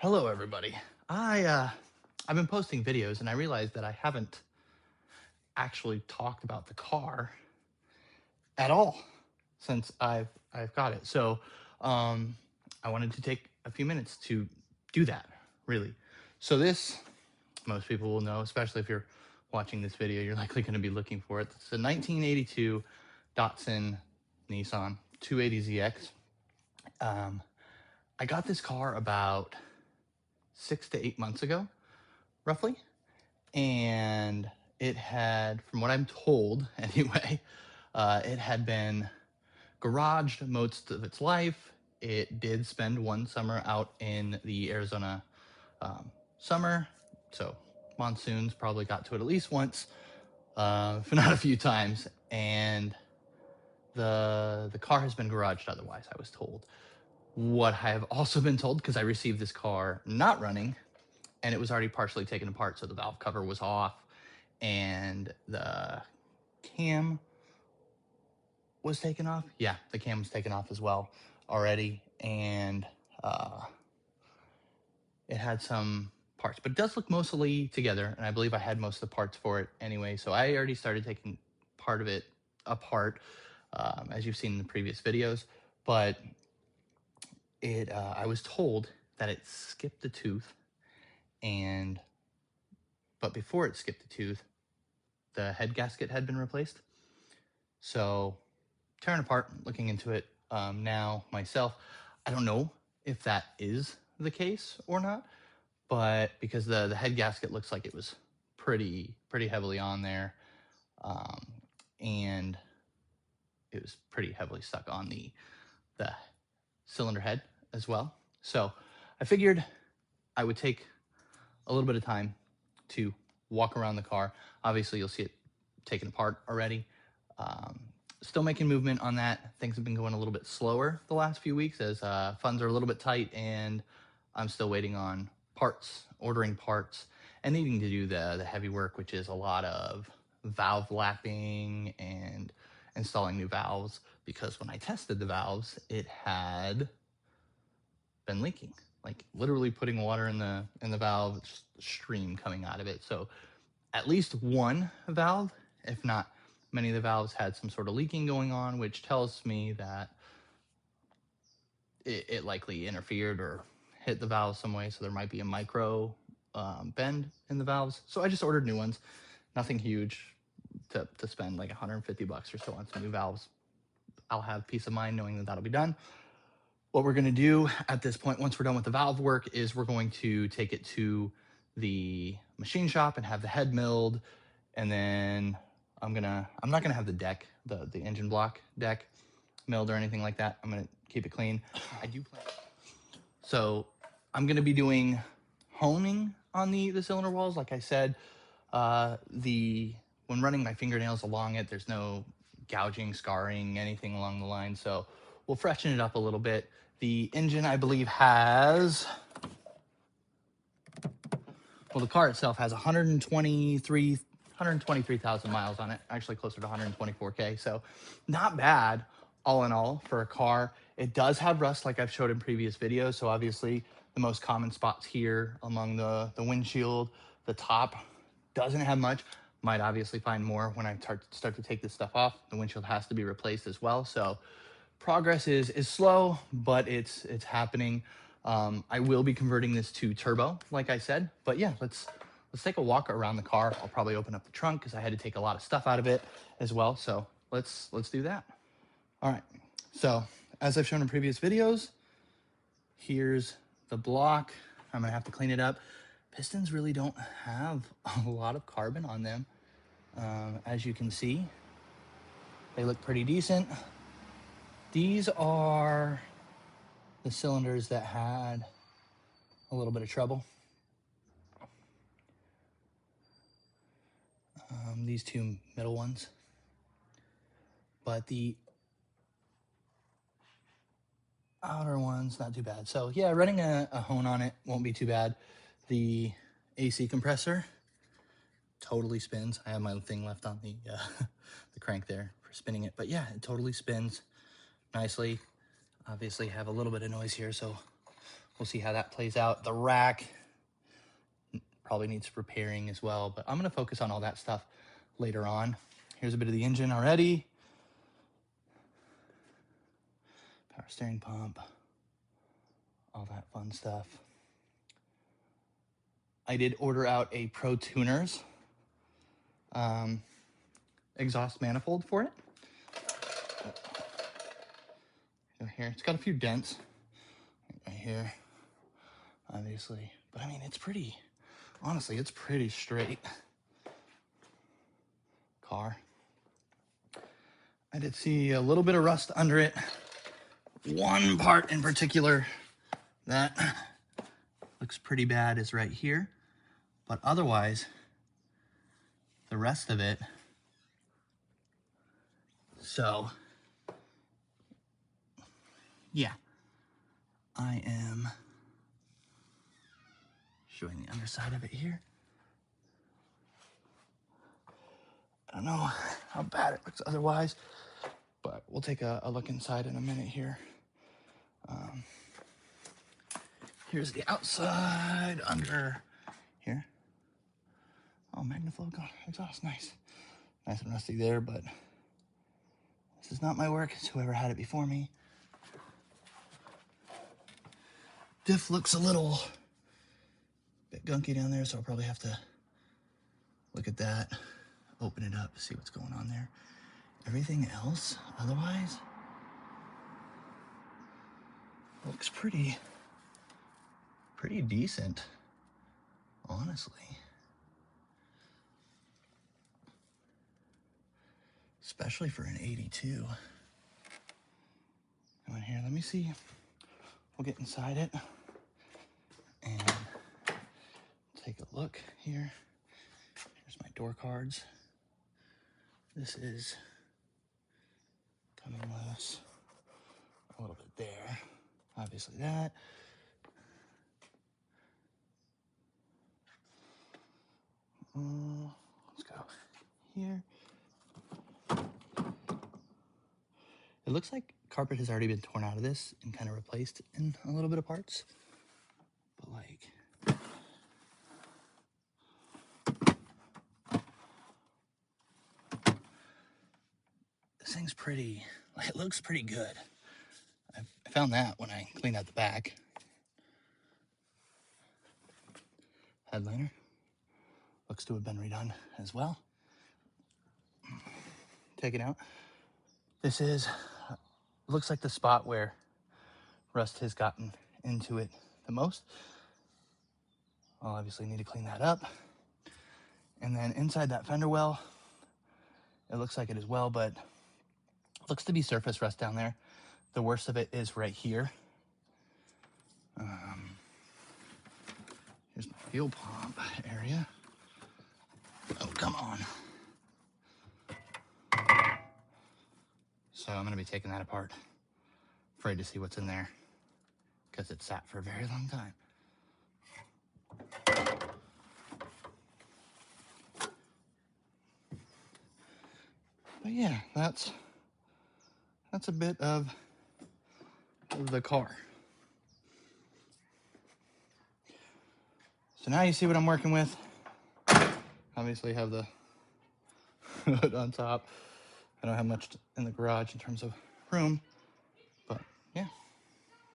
Hello, everybody. I've been posting videos, and I realized that I haven't actually talked about the car at all since I've got it. So, um, I wanted to take a few minutes to do that. Really. So this, most people will know, especially if you're watching this video, you're likely going to be looking for it. It's a 1982 Datsun Nissan 280ZX. Um, I got this car about 6 to 8 months ago, roughly. And it had, from what I'm told anyway, it had been garaged most of its life. It did spend one summer out in the Arizona summer, so monsoons probably got to it at least once, if not a few times. And the car has been garaged otherwise, I was told. What I have also been told, because I received this car not running, and it was already partially taken apart, so the valve cover was off, and the cam was taken off. Yeah, the cam was taken off as well already, and it had some parts, but it does look mostly together, and I believe I had most of the parts for it anyway, so I already started taking part of it apart, as you've seen in the previous videos. But I was told that it skipped a tooth, and but before it skipped a tooth, the head gasket had been replaced. So tearing apart, looking into it now myself, I don't know if that is the case or not, but because the head gasket looks like it was pretty heavily on there, um, and it was pretty heavily stuck on the cylinder head as well. So I figured I would take a little bit of time to walk around the car. Obviously, you'll see it taken apart already. Um, Still making movement on that. Things have been going a little bit slower the last few weeks as funds are a little bit tight, and I'm still waiting on parts, ordering parts, and needing to do the heavy work, which is a lot of valve lapping and installing new valves. Because when I tested the valves, it had been leaking, like literally putting water in the valve, just a stream coming out of it. So at least one valve, if not many of the valves, had some sort of leaking going on, which tells me that it likely interfered or hit the valve some way. So there might be a micro bend in the valves. So I just ordered new ones, nothing huge to spend like $150 or so on some new valves. I'll have peace of mind knowing that that'll be done. What we're going to do at this point, once we're done with the valve work, is we're going to take it to the machine shop and have the head milled, and then I'm not gonna have the deck, the engine block deck milled or anything like that. I'm gonna keep it clean. I do plan. So I'm gonna be doing honing on the cylinder walls. Like I said, when running my fingernails along it, there's no gouging, scarring, anything along the line. So we'll freshen it up a little bit. The engine, I believe, has, well, the car itself has 123,000 miles on it, actually closer to 124K. So not bad all in all for a car. It does have rust like I've showed in previous videos. So obviously the most common spots here among the windshield, the top doesn't have much. Might obviously find more when I start to take this stuff off. The windshield has to be replaced as well. So progress is slow, but it's happening. I will be converting this to turbo, like I said. But yeah, let's take a walk around the car. I'll probably open up the trunk because I had to take a lot of stuff out of it as well. So let's do that. All right. So as I've shown in previous videos, here's the block. I'm gonna have to clean it up. Pistons really don't have a lot of carbon on them. As you can see, they look pretty decent. These are the cylinders that had a little bit of trouble. These two middle ones. But the outer one's not too bad. So yeah, running a hone on it won't be too bad. The AC compressor totally spins. I have my thing left on the the crank there for spinning it. But yeah, it totally spins nicely. Obviously have a little bit of noise here, so we'll see how that plays out. The rack probably needs repairing as well, but I'm gonna focus on all that stuff later on. Here's a bit of the engine already. Power steering pump, all that fun stuff. I did order out a Pro Tuners exhaust manifold for it. Here, it's got a few dents right here, obviously, but I mean, it's pretty, honestly, it's pretty straight car. I did see a little bit of rust under it. One part in particular that looks pretty bad is right here, but otherwise, the rest of it, so yeah, I am showing the underside of it here. I don't know how bad it looks otherwise, but we'll take a look inside in a minute here. Here's the outside under here. Oh, Magnaflow exhaust, nice. Nice and rusty there, but this is not my work. It's whoever had it before me. Diff looks a little bit gunky down there, so I'll probably have to look at that, open it up, see what's going on there. Everything else, otherwise, looks pretty decent, honestly. Especially for an 82. Come in here, let me see. We'll get inside it and take a look here. Here's my door cards. This is coming loose a little bit there. Obviously that. Let's go here. It looks like carpet has already been torn out of this and kind of replaced in a little bit of parts. But like, this thing's pretty, like, it looks pretty good. I found that when I cleaned out the back. Headliner looks to have been redone as well. Take it out. This is, looks like the spot where rust has gotten into it the most. I'll obviously need to clean that up. And then inside that fender well, it looks like it as well, but looks to be surface rust down there. The worst of it is right here. Here's my fuel pump area. Oh, come on. So I'm gonna be taking that apart. Afraid to see what's in there because it sat for a very long time. But yeah, that's a bit of the car. So now you see what I'm working with. Obviously have the hood on top. I don't have much in the garage in terms of room, but yeah.